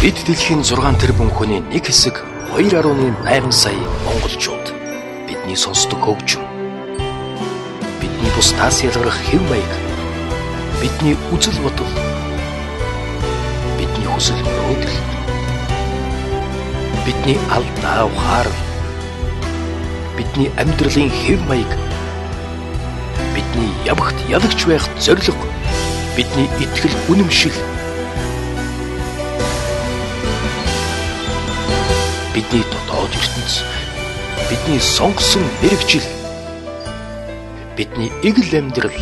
Бид дэлхийн 6 тэрбум хүний нэг хэсэг 2.8 сая монголчууд. Бидний сонсдог хөгжим. Бидний бусдаас ялгарх хэв маяг. Бидний үзэл бодол. Бидний хүсэл мөрөөдөл. Бидний алдаа ухаарал. Бидний амьдралын хэв маяг. Бидний явахт ялагч байх зорилго. Бидний итгэл үнэмшил. Бидний дотоод ертөнц, бидний сонгосон мэрэгжил, бидний эгэл амьдрал,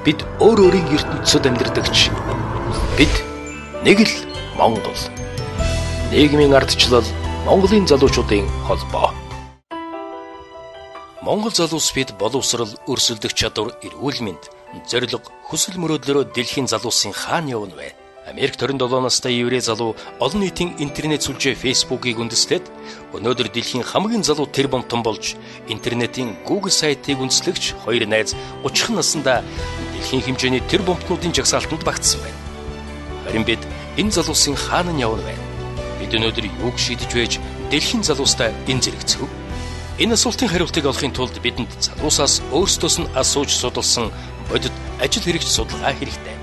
бид өөрийн ертөнцид амьдардагч, бид нэг л Монгол. Нийгмийн ардчлал, Монголын залуучуудын холбоо. Монгол залуус бид боловсрал, өрсөлдөх чадвар, эрүүл мэнд, зориг, хүсэл мөрөөдлөөрөө дэлхийн залуусын хаана явна вэ? Америк 27 настай еврей залуу олон нийтийн интернет сүлжээ Facebook-ыг үндэслээд өнөөдөр дэлхийн хамгийн залуу тэрбумтон болж интернетийн Google сайтыг үндэслэгч хоёр найз 30 наснда дэлхийн хэмжээний тэрбумтнуудын жагсаалтанд багтсан байна. Харин бид энэ залуусын хаана явна вэ? Бид өнөөдөр юуг шийдэж байж дэлхийн залуустай энэ зэрэгцэв? Энэ асуултын хариултыг олохын тулд бидэнд залуусаас өөрсдөөс нь асууж судалсан бодит ажил хэрэгч судалгаа хэрэгтэй.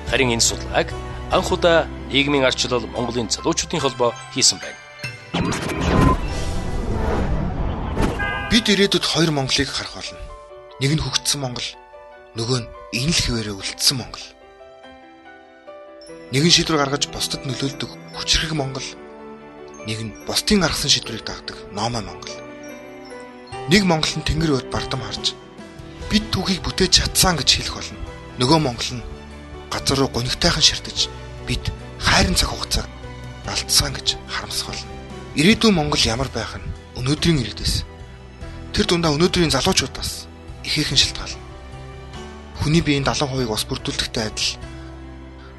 Харин энэ судалгааг анх удаа нийгмийн ардчлал Монголын залуучуудын холбоо хийсэн байна. Бид ирээдүйд хоёр Монголыг харах болно. Нэг нь хөгжсөн Монгол, нөгөө нь инэл хിവэрээ үлдсэн Монгол. Нэг нь шийдвэр гаргаж бусдад нөлөөлдөг хүчрэг Монгол, нэг нь бусдын гаргасан шийдвэрийг дагдаг номой Монгол. Нэг Монгол нь тэнгэр өд бардам харж бид түүхийг бүтээж чадсан гэж хэлэх болно. Нөгөө Монгол нь газар руу гонигтайхан ширтэж бид хайрын цаг хугацааг алдсан гэж харамсах болно. Ирээдүйн Монгол ямар байх нь өнөөдрийн ирээдээс. Тэр дундаа өнөөдрийн залуучуудаас ихээхэн шалтгаална. Хүний биеийн 70% ус бүрдүүлэхтэй адил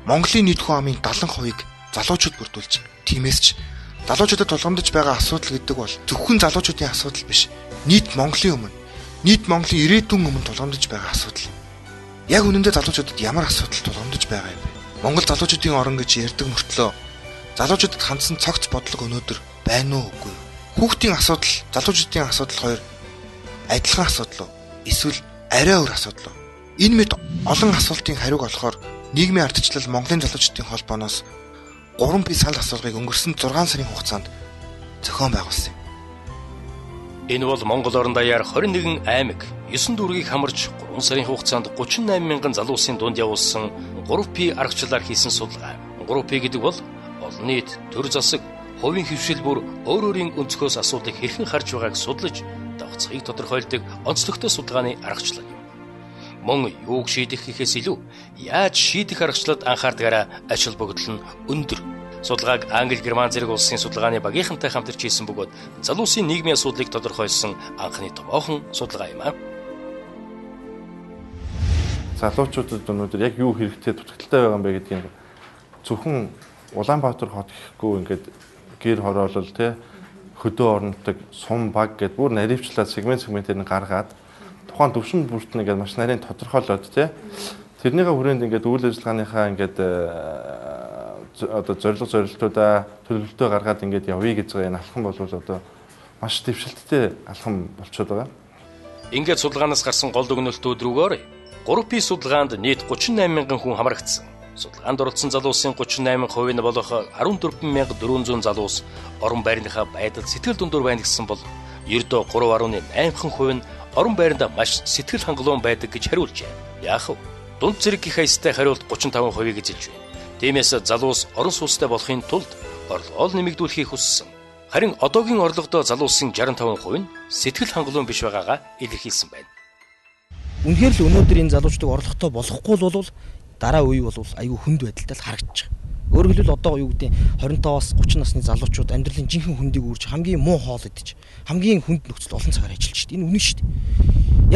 Монголын нийт хүн амын 70%-ийг залуучууд бүрдүүлж, тиймээс ч залуучуудад тулгамдж байгаа асуудал гэдэг бол зөвхөн залуучуудын асуудал биш. Нийт Монголын өмнө, нийт Монголын ирээдүйн өмнө тулгамдж байгаа асуудал. Яг үнэндээ залуучуудад ямар асуудал тулгамдж байгаа юм бэ? Монгол залуучуудын орон гэж ярьдаг мөртлөө залуучуудад хандсан цогц бодлого өнөөдөр байна уу үгүй юу? Хүүхдийн асуудал, залуучуудын асуудал хоёр адилхан асуудал уу? Эсвэл арай өөр асуудал уу? Энэ мэд олон асуултын хариуг олохоор нийгмийн ардчлал Монголын залуучуудын холбооноос 3 бие санал асуулгыг өнгөрсөн 6 сарын хугацаанд зохион байгуулсан юм. Энэ бол Монгол орон даяар 21 аймаг, 9 дүүргийг хамарч 3 сарын хугацаанд 38 мянган залуусын дунд явуулсан 3P аргачлалаар хийсэн судалгаа. 3P гэдэг бол олон нийт, төр засаг, хувийн хөвшил бүр өөрийн өнцгөөс асуудыг хэрхэн харж байгааг судлаж, давцахыг тодорхойлдог онцлогтой судалгааны аргачлал юм. Мөн юуг шийдэх гэхээс илүү яаж шийдэх аргачлалд анхаардагаараа ач холбогдол нь өндөр. Судалгааг Англи, Герман зэрэг улсын судалгааны багийнхантай хамтарч хийсэн бөгөөд залуусын нийгмийн асуудлыг тодорхойлсон анхны томоохон судалгаа юм аа. Залуучуудад өнөөдөр яг юу хэрэгтэй дутагдaltaй байгаа юм бэ гэдгийг зөвхөн Улаанбаатар хот гэхгүй ингээд гэр хороолол те хөдөө орнотог сум баг гэдээ бүр наривчлаад сегментээр нь гаргаад тухайн төвшин бүрт нэгээд маш нарийн тодорхойлоод те тэрнийгээ хүрээнд ингээд үйл ажиллагааныхаа ингээд одоо зорилтуудаа төлөвлөлтөө гаргаад ингээд явъя гэж байгаа энэ алхам бол одоо маш дэвшилттэй алхам болчиход байгаа. Ингээд судалгаанаас гарсан гол дүгнэлтүүд рүүгээр 3P судалгаанд нийт 38 мянган хүн хамрагдсан. Судалгаанд оролцсон залуусын 38% нь болох 14400 залуус орон байрныхаа байдал сэтгэл дундуур байна гэсэн бол ердөө 3.8% нь орон байранд маш сэтгэл хангалуун байдаг гэж хариулжээ. Яах вэ? Дунд зэрэг гих хаястай хариулт 35%-ийг эзэлж байна. Тиймээс залуус орон сууцтай болохын тулд орлогоо нэмэгдүүлэхийг хүссэн. Харин одоогийн орлогодоо залуусын 65% нь сэтгэл хангалуун биш байгаагаа илэрхийлсэн байна. Үнэхээр л өнөөдөр энэ залуучдыг орлоготой болохгүй бол дараа үе бол аюу хүнд байдалтай л харагдаж байгаа. Өөрөөр хэлбэл одоо юу гэдэг 25-аас 30 насны залуучууд амьдралын жинхэнэ хүндийг үрж хамгийн муу хоол идэж хамгийн хүнд нөхцөл олон цагаар ажиллаж шүү дээ. Энэ үнэн шүү дээ.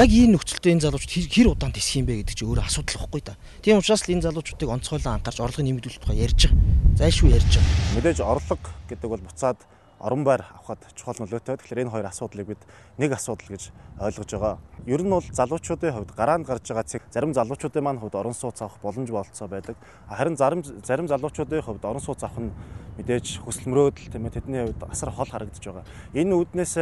Яг энэ нөхцөлтэй энэ залуучууд хэр удаан тесэх юм бэ гэдэг чинь өөрөө асуудал واخгүй та. Тийм учраас л энэ залуучуудыг онцгойлон анхаарч орлого нэмэгдүүлэх тухай ярьж байгаа. Зайлшгүй ярьж байгаа. Мэдээж орлого гэдэг бол буцаад орон байр авахд чухал нөлөөтэй. Тэгэхээр энэ хоёр асуудлыг бид нэг асуудал гэж ойлгож байгаа. Ер нь бол залуучуудын хувьд гараанд гарч байгаа цэг зарим залуучуудын маань хувьд орон сууц авах боломж болцоо байдаг. Харин зарим залуучуудын хувьд орон сууц авах нь мэдээж хүсэл мөрөөдөл тийм ээ тэдний хувьд асар хол харагдаж байгаа. Энэ үүднээс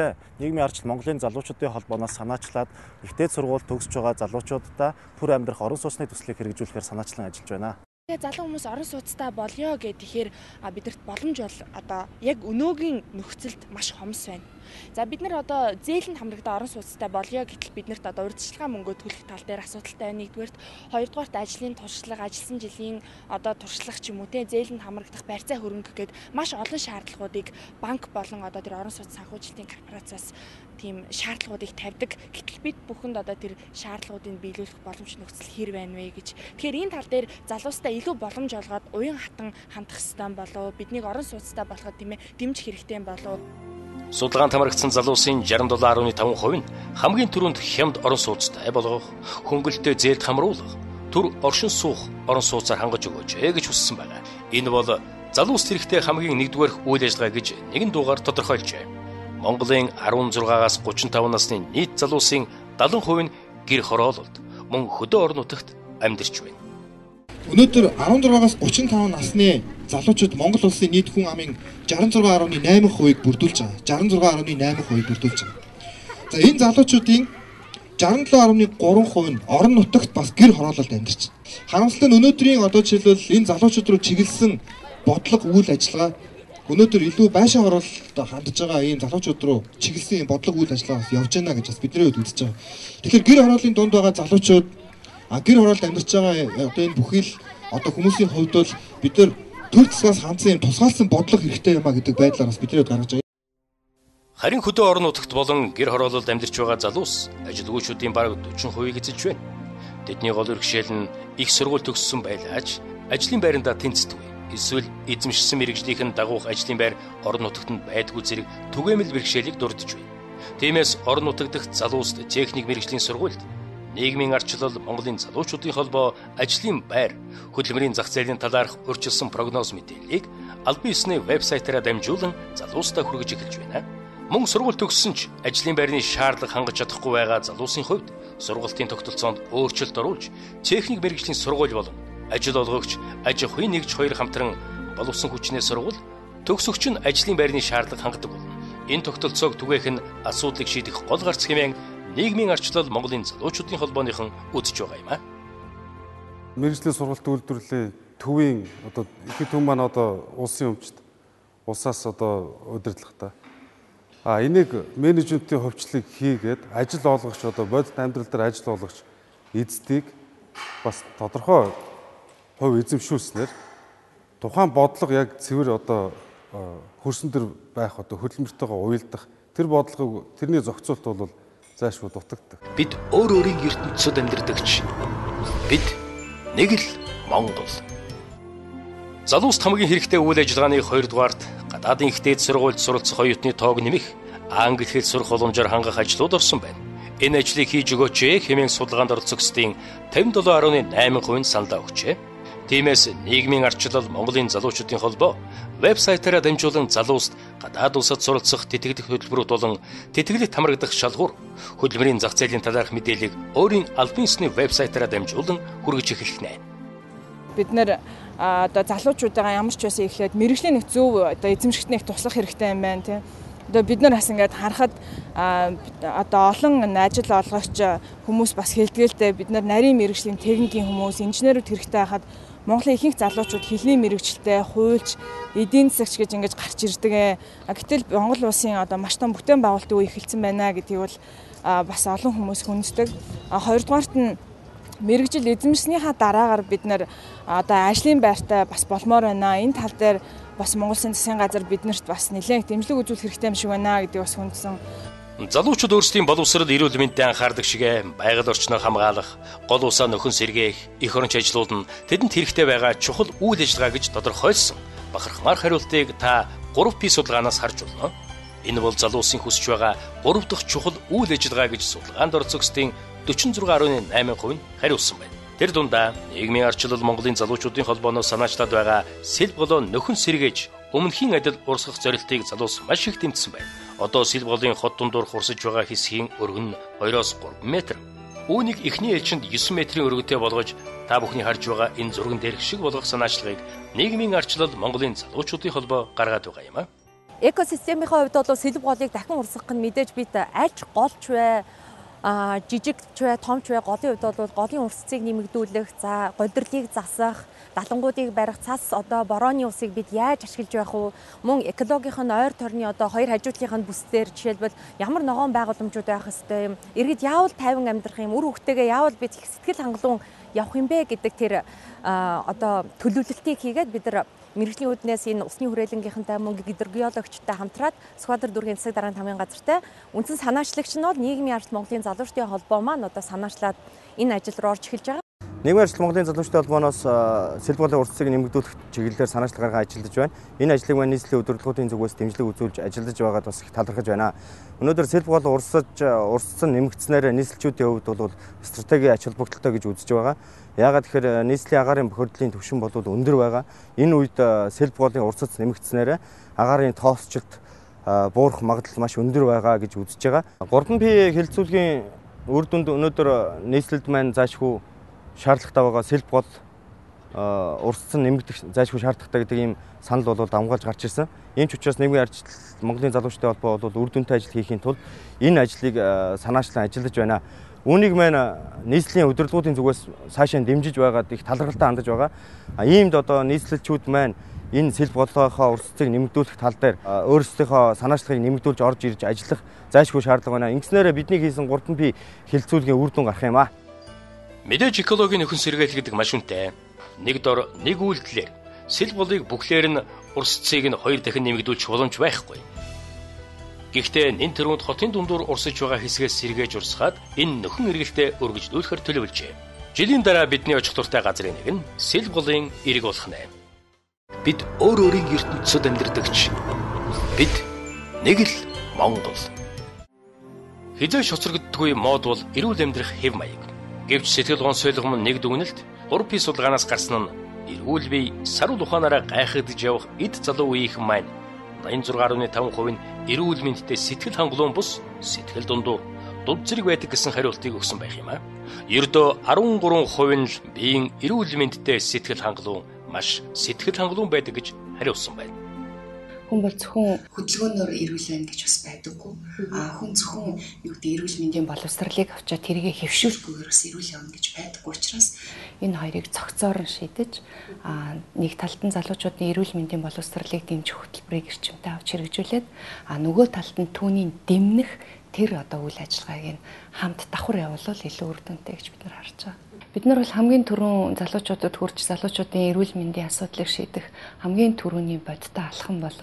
нийгмийн арчил Монголын залуучуудын холбооноос санаачлаад ихтэй сургууль төгсөж байгаа залуучуудаа төр амьдрах орон сууцны төслийг хэрэгжүүлэхээр санаачлан ажиллаж байна. Тэгээ залуу хүмүүс орон сууцтай болёо гэхээр бидэрт боломж бол одоо яг өнөөгийн нөхцөлд маш хомс байна. За бид нар одоо зээлэнд хамрагдаа орон сууцтай болёо гэтэл биднэрт одоо урьдчилгаан мөнгө төлөх тал дээр асуудалтай байна. Нэгдүгээрт, хоёрдугаарт ажлын туршлага, ажилласан жилийн одоо туршлага ч юм уу те зээлэнд хамрагдах барьцаа хөрөнгө гээд маш олон шаардлагуудыг банк болон одоо тэр орон сууц санхүүжилтийн корпорациас тийм шаардлагуудыг тавьдаг. Гэтэл бид бүхэнд одоо тэр шаардлагуудыг биелүүлэх боломж нөхцөл хэр байна вэ гэж. Тэгэхээр энэ тал дээр залуустай илүү боломж олгоод уян хатан хандах хэрэгтэй болов. Биднийг орон сууцтай болоход тийм ээ дэмжих хэрэгтэй болов. Судалгаанд хамрагдсан залуусын 67.5% нь хамгийн түрүүнд хямд орон сууцтай болгох, хөнгөлөлтөө зээлд хамруулах, төр оршин суух орон сууцаар хангаж өгөөч гэж хүссэн байна. Энэ бол залуус хэрэгтэй хамгийн нэгдүгээрх үйл ажиллагаа гэж нэгэн дуугаар тодорхойлжээ. Монголын 16-аас 35 насны нийт залуусын 70% нь гэр хороололд мөн хөдөө орон нутагт амьдарч байна. Өнөөдөр 16-аас 35 насны залуучууд Монгол улсын нийт хүн амын 66.8%-ийг бүрдүүлж байгаа. 66.8%-ийг бүрдүүлж байгаа. За энэ залуучуудын 67.3% нь орон нутагт бас гэр хороололд амьдарч байна. Харамсалтай нь өнөөдрийн одоо жишээлбэл энэ залуучууд руу чиглэсэн бодлого үйл ажиллагаа өнөөдөр илүү байшин хороололд хандж байгаа ийм залуучууд руу чиглэсэн бодлого үйл ажиллагаа явж байна гэж бас бидний хувьд үзэж байгаа. Тэгэхээр гэр хорооллын дунд байгаа залуучууд гэр хороололд амьдарч байгаа одоо энэ бүхий л одоо хүмүүсийн хувьд бол бид нар төр засгаас хандсан юм тусгаалсан бодлого хэрэгтэй юм а гэдэг байдлаар бас бидний гаргаж байгаа. Харин хөдөө орон нутагт болон гэр хороололд амьдарч байгаа залуус ажилгүйчүүдийн бараг 40%-ийг эзэлж байна. Тэдний гол бэрхшээл нь их сургууль төгссөн байлаач ажлын байранда тэнцдэг. Эсвэл эзэмшсэн мэргэжлийнхэн дагуух ажлын байр орон нутагт нь байдгүй зэрэг түгээмэл бэрхшээлийг дурдж байна. Тиймээс орон нутаг дахь залууст техник мэргэжлийн сургуульд нийгмийн арчлал Монголын залуучуудын холбоо ажлын байр хөдөлмөрийн зах зээлийн талаарх өөрчилсөн прогноз мэдээллийг албан ёсны вебсайтаараа дамжуулан залуустаа хүргэж эхэлж байна. Мөн сургууль төгссөн ч ажлын байрны шаардлага хангаж чадахгүй байгаа залуусын хувьд сургалтын тогтолцоонд өөрчлөлт оруулж техник мэргэжлийн сургууль болон ажил олгогч, аж ахуйн нэгж хоёр хамтран боловсон хүчний сургууль төгсөгч нь ажлын байрны шаардлага хангадаг болно. Энэ тогтолцоог түгээх нь асуудлыг шийдэх гол гарц хэмээн нийгмийн арчлал Монголын залуучуудын холбооныхон үзэж байгаа юм а. Мэргэжлийн сургалт үйлдвэрлэлийн төвийн одоо их төв маань одоо улсын өмчт улсаас одоо удирдлагатай. Энийг менежментийн хөвчлийг хийгээд ажил олгогч одоо бодит амьдрал дээр ажил олгогч эздийг бас тодорхой хувь эзэмшүүлснээр тухайн бодлого яг цэвэр одоо хөрсөн төр байх одоо хөдөлмөртөйгөө уялдах тэр бодлогыг тэрний зохицуулт бол зайлшгүй дутагддаг. Бид өөр өөрийн ертөнцид амьдардагч. Бид нэг л Монгол. Залууст хамгийн хэрэгтэй үйл ажиллагааны 2 дугаарт гадаадын ихтэй сургуульд суралцах оюутны тоог нэмэх, англи хэл сурах боломжоор хангах ажлууд орсон байна. Энэ ажлыг хийж өгөөч хэмээн судалгаанд оролцогчдын 57.8% саналаа өгчээ. Тиймээс нийгмийн арчлал Монголын залуучуудын холбоо вебсайтаараа дамжуулан залууст гадаад улсад суралцах тэтгэлэг хөтөлбөрүүд болон тэтгэлэгт хамрагдах шалгуур хөдөлмөрийн зах зээлийн талаарх мэдээллийг өөрийн албан ёсны вебсайтаараа дамжуулан хүргэж эхлэх нэ. Бид нэр одоо залуучуудаа ямар ч байсан эхлээд мэргэжлийн нэг зөв одоо эзэмшигтний их туслах хэрэгтэй юм байна тийм. Одоо бид нар бас ингээд харахад одоо олон ажил олгогч хүмүүс бас хэлдгээлтэй бид нар нарийн мэргэжлийн техникийн хүмүүс инженерүүд хэрэгтэй хахад Монголын ихэнх залуучууд хэлний мэргэжилтэй, хуульч, эдийн засагч гэж ингэж гарч ирдэг. Гэтэл Монгол улсын одоо маш том бүтээн байгуулалтын үе эхэлсэн байна гэдгийг бол бас олон хүмүүс хүнддэг. Хоёрдугаарт нь мэргэжил эзэмшснийхаа дараагаар бид нар одоо ажлын байртай бас болмоор байна. Энэ тал дээр бас Монгол Улсын засгийн газар биднэрт бас нэлээд дэмжлэг үзүүлэх хэрэгтэй юм шиг байна гэдгийг бас хүндсэн. Залуучууд өөрсдийн боловсрол эрүүл мэндэд анхаардаг шиг байгаль орчноо хамгаалах, гол усаа нөхөн сэргээх, эх оронч ажлууд нь тэдэнд хэрэгтэй байгаа чухал үйл ажиллагаа гэж тодорхойлсон бахархмаар хариултыг та 3P судалгаанаас харж болно. Энэ бол залуусын хүсэж байгаа 3 дахь чухал үйл ажиллагаа гэж судалгаанд оролцогчдын 46.8% нь хариулсан байна. Тэр дундаа нийгмийн арчлал Монголын залуучуудын холбооноос санаачлаад байгаа сэлб голоо нөхөн сэргээж өмнөхийн адил урсгах зорилтыг залуус маш их дэмжсэн байна. Одоо сэлб голын хот дундуур хурсаж байгаа хэсгийн өргөн 2-3 м. Үүнийг эхний ээлжинд 9 метрийн өргөнтэй болгож Та бүхний харж байгаа энэ зурган дээрх шиг болгох санаачлагыг нийгмийн арчлал Монголын залуучуудын холбоо гаргаад байгаа юм а. Экосистемийн хувьд бол сэлб голыг дахин урсгах нь мэдээж бид альч голч бай, жижиг ч бай, том ч бай голын хувьд бол голын урсцыг нэмэгдүүлэх, за голирлыг засах, далангуудыг барих, цас одоо борооны усыг бид яаж ашиглаж байх вэ? Мөн экологийнх нь ойр тойрны одоо хоёр хажуудлынх нь бүсдэр жишээлбэл ямар ногоон байгууламжууд байх ёстой юм? Иргэд яавал тайван амьдрах юм? Үр хөвгтэйгээ яавал бид их сэтгэл хангалуун явах юм бэ гэдэг тэр одоо төлөвлөлтийг хийгээд бид нар мэргэжлийн үүднээс энэ усны хүрээлэнгийнхэнтэй мөн гидрогеологчтой хамтраад Сүхбаатар дүүргийн засаг дарганы тамгын газартай үндсэн санаачлагч нь бол нийгмийн арчил Монголын залуучдын холбоо маань одоо санаачлаад энэ ажил руу орж эхэлж байгаа. Нийгмийн арчил Монголын залуучдын холбооноос сэлб голын урсцыг нэмэгдүүлэх чиглэлээр санаачлал гарган ажиллаж байна. Энэ ажлыг маань нийслэлийн удирдлагын зүгээс дэмжлэг үзүүлж ажиллаж байгаад бас их талархаж байна. Өнөөдөр сэлб гол урсцсан нэмэгдснээр нийслэлчүүдийн хувьд бол стратегийн ач холбогдолтой гэж үзэж байгаа. Яагаад тэгэхээр нийслэлийн агаарын бохирдлын түвшин бол өндөр байгаа. Энэ үед сэлб голын урсц нэмэгдснээр агаарын тоосчлт буурах магадлал маш өндөр байгаа гэж үзэж байгаа. 3P хэлэлцүүлгийн үр дүнд өнөөдөр нийслэлд маань заашгүй шаардлагатай байгаа сэлб гол урсцсан нэмэгдэх заашгүй шаардлагатай гэдэг ийм санал бол давмгаалж гарч ирсэн. Энэ ч учраас нийгмийн арчил Монголын залуучдын холбоо бол үр дүнтэй ажил хийхийн тулд энэ ажлыг санаачлан ажиллаж байна. Үүнийг маань нийслэлийн удирдлагын зүгээс цаашаа дэмжиж байгаад их талархалтай хандаж байгаа. Иймд одоо нийслэлчүүд маань энэ сэлб голынхоо урсцыг нэмэгдүүлэх тал дээр өөрсдийнхөө санаачлагыг нэмэгдүүлж орж ирж ажиллах зайлшгүй шаардлага байна. Ингэснээр бидний хийсэн 3P хэлэлцүүлгийн үр дүн гарах юм а. Мэдээж экологийн нөхөн сэргээл гэдэг маш үнэтэй. Нэг дор нэг үйлдэлээр сэлб голыг бүхлээр нь урсцыг нь 2 дахин нэмэгдүүлчих боломж байхгүй. Гэхдээ нэн тэрүүнд хотын дундуур урсаж байгаа хэсгээс сэргээж урсгаад энэ нөхөн эргэлтэд өргөжлүүлэхээр төлөвлөжээ. Жилийн дараа бидний очих дуртай газрын нэг нь сэлб голын эрэг болох нэ. Бид өөр өөрийн ертөнцид амьдардагч. Бид нэг л Монгол. Хизээ шоцрогддгүй мод бол эрүүл амьдрах хэв маяг. Гэвч сэтгэл гонсойлгом нэг дүгнэлт 3P судалгаанаас гарсан нь эрүүл бие сарул ухаанаараа гайхагдж явах эд залуу үеийнхэн маань 86.5% нь эрүүл мэндэд сэтгэл хангалуун бус сэтгэл дундуур дунд зэрэг байдаг гэсэн хариултыг өгсөн байх юм а. Ердөө 13% нь л биеийн эрүүл мэндэд сэтгэл хангалуун маш сэтгэл хангалуун байдаг гэж хариулсан байна. Хүн бол зөвхөн хөдөлгөөнөөр эрүүл байна гэж бас байдаггүй. Хүн зөвхөн эрүүл мэндийн боловсролыг авчаад тэргээ хэвшүүлэхгүйгээр бас эрүүл явна гэж байдаггүй учраас энэ хоёрыг цогцоор нь шийдэж нэг талд нь залуучуудын эрүүл мэндийн боловсролыг дэмжих хөтөлбөрийг эрчимтэй авч хэрэгжүүлээд нөгөө талд нь түүний дэмнэх тэр одоо үйл ажиллагааг нь хамт давхар явуулвал илүү үр дүнтэй гэж бид нар харж байгаа. Бид нар бол хамгийн түрүүн залуучуудад хүрч залуучуудын эрүүл мэндийн асуудлыг шийдэх хамгийн түрүүний бодиттой алхам бол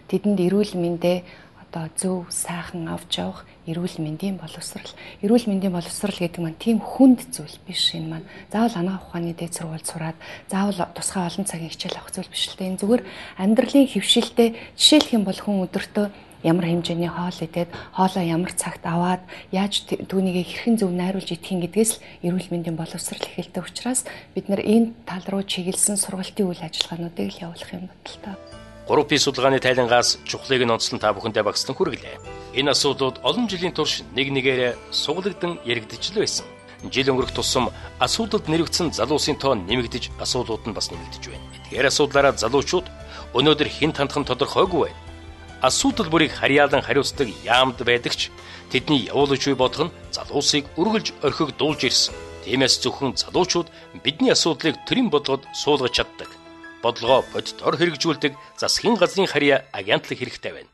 тэдэнд эрүүл мэндээ одоо зөв сайхан авч явах эрүүл мэндийн боловсрал. Эрүүл мэндийн боловсрал гэдэг маань тийм хүнд зүйл биш. Энэ маань заавал анагаах ухааны дээд сургууль сураад заавал тусгай олон цагийн хичээл авах зүйл биш л дээ. Энэ зүгээр амьдралын хөвшилтэй жишээлх юм бол хүн өдөртөө ямар хэмжээний хоол идээд хоолоо ямар цагт аваад яаж түүнийг хэрхэн зөв найруулж идэх юм гэдгээс л эрүүл мэндийн боловсрал эхэлдэг учраас бид нар энэ тал руу чиглэсэн сургалтын үйл ажиллагаануудыг л явуулах юм бодолтой. 3P судалгааны тайлангаас чухлыг нь онцлон та бүхэндээ багслан хүргэлээ. Энэ асуудлууд олон жилийн турш нэг нэгээрээ суглагдсан яригдж л байсан. Жил өнгөрөх тусам асуудалд нэрвэгдсэн залуусын тоо нэмэгдэж асуудлууд нь бас нэмэгдэж байна. Эдгээр асуудлаараа залуучууд өнөөдөр хэн тандах нь тодорхойгүй байна. Асуудал бүрийг харьяалан хариуцдаг яамд байдагч тэдний явуулж буй бодох нь залуусыг үргэлж орхигдуулж ирсэн. Тиймээс зөвхөн залуучууд бидний асуудлыг төрийн бодлогод суулгаж чаддаг. Бодлогоо бодитоор хэрэгжүүлдэг засгийн газрын харьяа агентлаг хэрэгтэй байна.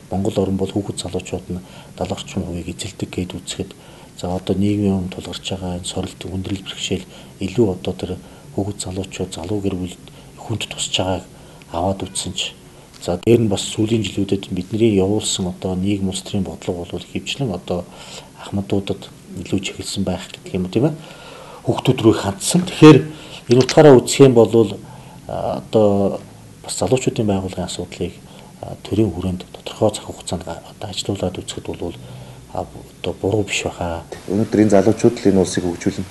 Монгол орн бол хүүхэд залуучууд нь 70% эзэлдэг гэд үзэхэд за одоо нийгмийн өмнө тулгарч байгаа энэ сорилт өндөрлөл бэрхшээл илүү одоо тэр хүүхэд залуучууд залуу гэр бүл хүнд тусч байгааг аваад үзсэн ч за дээр нь бас сүүлийн жилүүдэд бидний явуулсан одоо нийгэм улс төрийн бодлого бол хөвчлэн одоо ахмадуудад илүү чиглэсэн байх гэдэг юм тийм ээ. Хүүхдүүд рүү хандсан. Тэгэхээр энэ утгаараа үзэх юм бол одоо бас залуучуудын байгууллагын асуудлыг төрийн хүрээнд тодорхой цаг хугацаанд одоо ажилуулад үзэхэд бол одоо буруу биш баха. Өнөөдөр энэ залуучууд л энэ улсыг хөгжүүлнэ.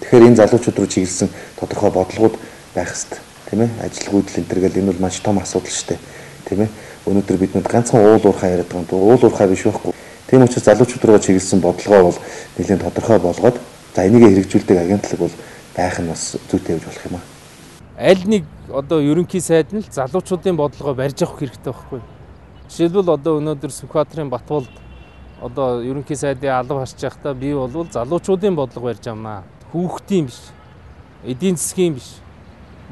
Тэгэхээр энэ залуучууд руу чиглэсэн тодорхой бодлогод байх хэрэгтэй. Тийм ээ, ажил хөдөл энэ төр гэл энэ бол маш том асуудал шүү дээ. Тийм ээ. Өнөөдөр биднүүд ганцхан уул уурхай яриад байгаа юм. Уул уурхай биш байхгүй. Тийм учраас залуучууд руу чиглэсэн бодлогоо бол нэлээд тодорхой болгоод За энийгээ хэрэгжүүлдэг агентлаг бол байх нь бас зүйтэй явж болох юм аа. Аль нэг одоо ерөнхий сайд нь л залуучуудын бодлогоо барьж авах хэрэгтэй байхгүй. Жишээлбэл одоо өнөөдөр Сүхбаатарын Батболд одоо ерөнхий сайдын алба харж байхдаа би бол залуучуудын бодлого барьж авнаа. Хүүхдийн биш. Эдийн засгийн биш.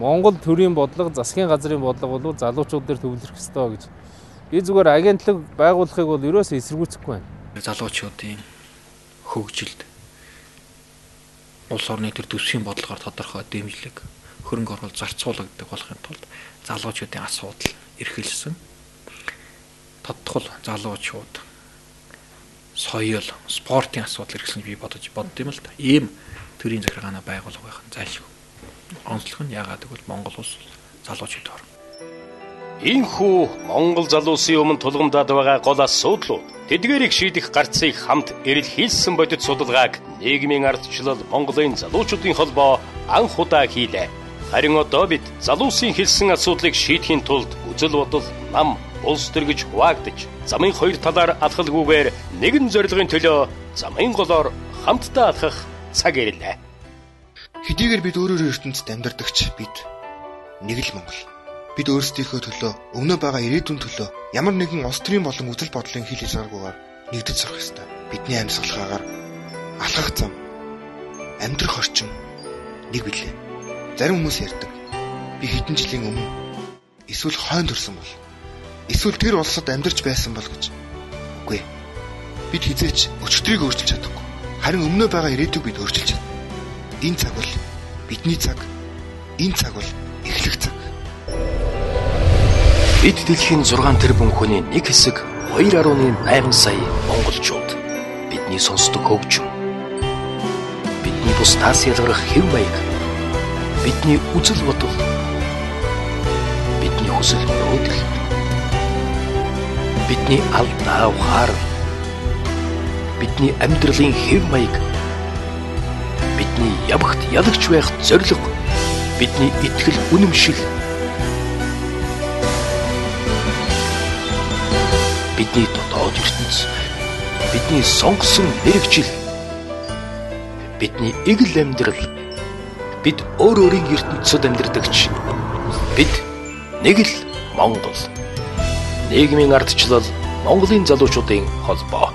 Монгол төрийн бодлого, засгийн газрын бодлого бол залуучууд дээр төвлөрөх ёстой гэж. Би зүгээр агентлаг байгуулахыг бол ерөөсөө эсэргүүцэхгүй байна. Залуучуудын хөгжилд улс орны төр төсвийн бодлогоор тодорхой дэмжлэг, хөрөнгө оруулалт зарцуулагддаг болохын тулд залуучуудын асуудал эрхэлсэн. Тодтгол залуучууд соёл, спортын асуудал эрхэлсэн би бодд юм л да. Ийм төрийн захиргааны байгууллага байх нь зайлшгүй. Онцлог нь яагаад гэвэл Монгол улс залуучууд орно. Ийхүү Монгол залуусын өмнө тулгамдаад байгаа гол асуудлууд тэдгээрийг шийдэх гарцыг хамт эрэлхийлсэн бодит судалгааг нийгмийн ардчлал Монголын залуучуудын холбоо анх удаа хийлээ. Харин одоо бид залуусын хэлсэн асуудлыг шийдэхийн тулд үзэл бодол, нам, улс төр гэж хуваагдаж, замын хоёр талаар алхалгүйгээр нэгэн зорилгын төлөө замын голоор хамтдаа алхах цаг ирлээ. Хэдийгээр бид өөрөөр ертөнцид амьдардагч бид нэг л Монгол. Бид өөрсдийнхөө төлөө, өмнө байгаа ирээдүйн төлөө ямар нэгэн улс төрийн болон үзэл бодлын хил хязгааргүйгээр нэгдэж сурах ёстой. Бидний амьсгалахаагаар алхах зам, амьдрах орчин нэг билээ. Зарим хүмүүс ярьдаг. Би хэдэн жилийн өмнө эсвэл хойно төрсөн бол, эсвэл тэр улсад амьдарч байсан бол гэж. Үгүй. Бид хизээч өчтөрийг өөрчилж чадахгүй. Харин өмнө байгаа ирээдүйг бид өөрчилж чадна. Энэ цаг бол бидний цаг. Энэ цаг бол эхлэх цаг. Бид дэлхийн 6 тэрбум хүний нэг хэсэг 2.8 сая монголчууд. Бидний сонсдог хөгжим. Бидний бусдаас ялгарх хэв маяг. Бидний үзэл бодол. Бидний хүсэл мөрөөдөл. Бидний алдаа ухаарал. Бидний амьдралын хэв маяг. Бидний явахт ялагч байх зорилго. Бидний итгэл үнэмшил. Бидний дотоод ертөнц, бидний сонгосон мэрэгжил, бидний эгэл амьдрал, бид өөр өөрийн ертөнцид амьдардагч, бид нэг л Монгол. Нийгмийн ардчлал Монголын залуучуудын холбоо.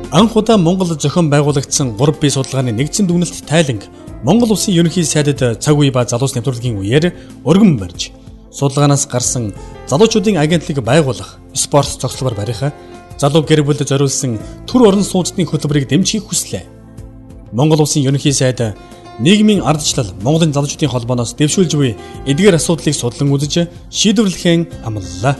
Анх удаа Монгол зохион байгуулагдсан 3 бие судалгааны нэгдсэн дүгнэлт тайланг Монгол улсын ерөнхий сайдад цаг үе ба залуус нэвтрүүлгийн үеэр өргөн барьж судалгаанаас гарсан залуучуудын агентлаг байгуулах, спорт цогцлбор барих, залуу гэр бүлд зориулсан төр орон сууцны хөтөлбөрийг дэмжихийг хүслээ. Монгол улсын ерөнхий сайд нийгмийн ардчлал Монголын залуучуудын холбооноос дэвшүүлж буй эдгээр асуудлыг судлан үзэж шийдвэрлэхээ амлалаа.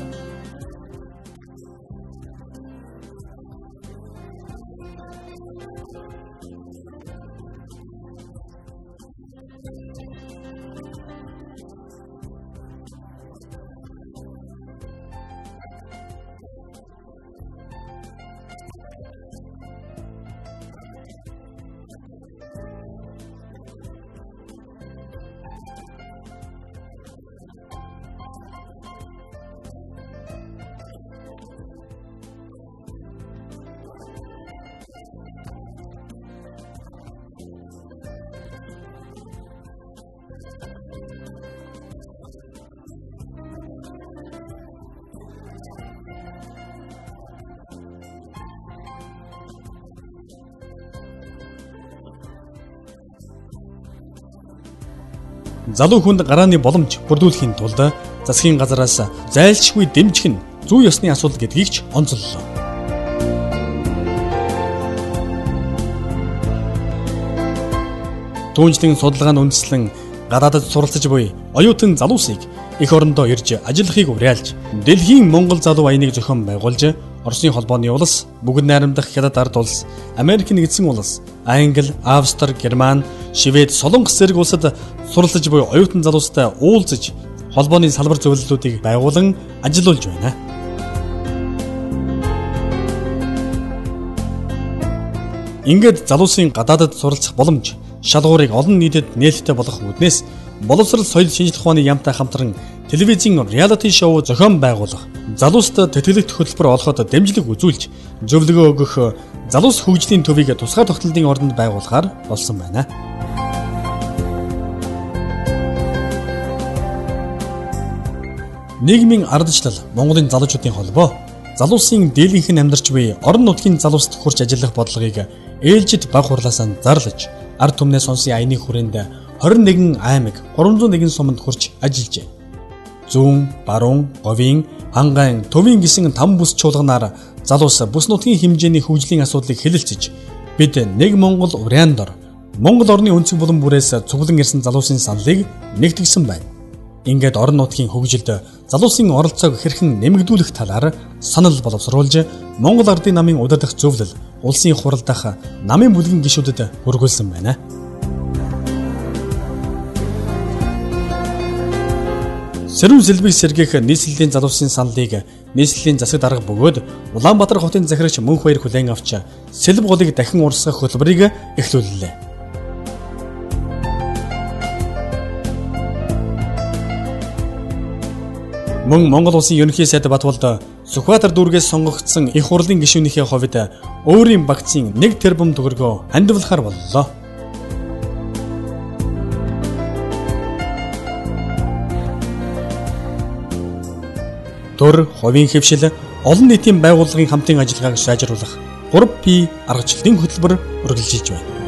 Залуу хүнд гарааны боломж бүрдүүлэхийн тулд засгийн газраас зайлшгүй дэмжих нь зүй ёсны асуудал гэдгийг ч онцоллоо. Түүнчлэн судалгааны үндэслэн гадаадд суралцж буй оюутан залуусыг эх орондоо ирж ажиллахыг уриалж, дэлхийн Монгол залуу аяныг зохион байгуулж, Оросын холбооны улс, бүгд найрамдах Хятад ард улс, Америк нэгдсэн улс, Англи, Австри, Герман, Швед, Солонгос зэрэг улсад суралцж буй оюутан залуустай уулзаж холбооны салбар зөвлөлүүдийг байгуулан ажиллуулж байна. Ингээд залуусын гадаадд суралцах боломж шалгуурыг олон нийтэд нээлттэй болгох үүднээс боловсрал соёл шинжлэх ухааны яамтай хамтран телевизийн реалити шоу зохион байгуулах, залууст тэтгэлэгт хөтөлбөр олоход дэмжлэг үзүүлж, зөвлөгөө өгөх залуус хөгжлийн төвийг тусгай тогтнолын оронд байгуулахаар болсон байна. Нийгмийн ардчлал Монголын залуучуудын холбоо залуусын дийлэнх нь амьдарч буй орон нутгийн залууст хурж ажиллах бодлогыг ээлжид баг хурлаасаа зарлаж, ард түмнээ сонсын аяны хүрээнд 21 аймаг 301 суманд хурж ажиллажээ. Зүүн, баруун, говийн, хангайн, төвийн гэсэн 5 бүс чуулганаар залуус бүс нутгийн хэмжээний хөгжлийн асуудлыг хэлэлцэж, бид нэг Монгол уряндор Монгол орны өнцөг булан бүрээс цуглан ирсэн залуусын саналыг нэгтгэсэн байна. Ингээд орон нутгийн хөгжилд залуусын оролцоог хэрхэн нэмэгдүүлэх талаар санал боловсруулж, Монгол Ардын намын удирдах зөвлөл улсын хурал дах намын бүлгийн гишүүдэд хүргүүлсэн байна. Сэрүүн сэлбэг сэргээх нийслэлийн залуусын саналыг нийслэлийн засаг дарга бөгөөд Улаанбаатар хотын захирагч Мөнх Баяр хүлээн авч сэлбэг голыг дахин урсгах хөтөлбөрийг эхлүүллээ. Мөн Монгол улсын ерөнхий сайд Батболд Сүхбаатар дүүргээс сонгогдсон их хурлын гишүүнийхээ хувьд өөрийн багцын 1 тэрбум төгрөгөө хандивлахаар боллоо. Төр, хувийн хэвшил, олон нийтийн байгууллагын хамтын ажиллагааг сайжруулах 3P аргачлалын хөтөлбөр үргэлжилж байна.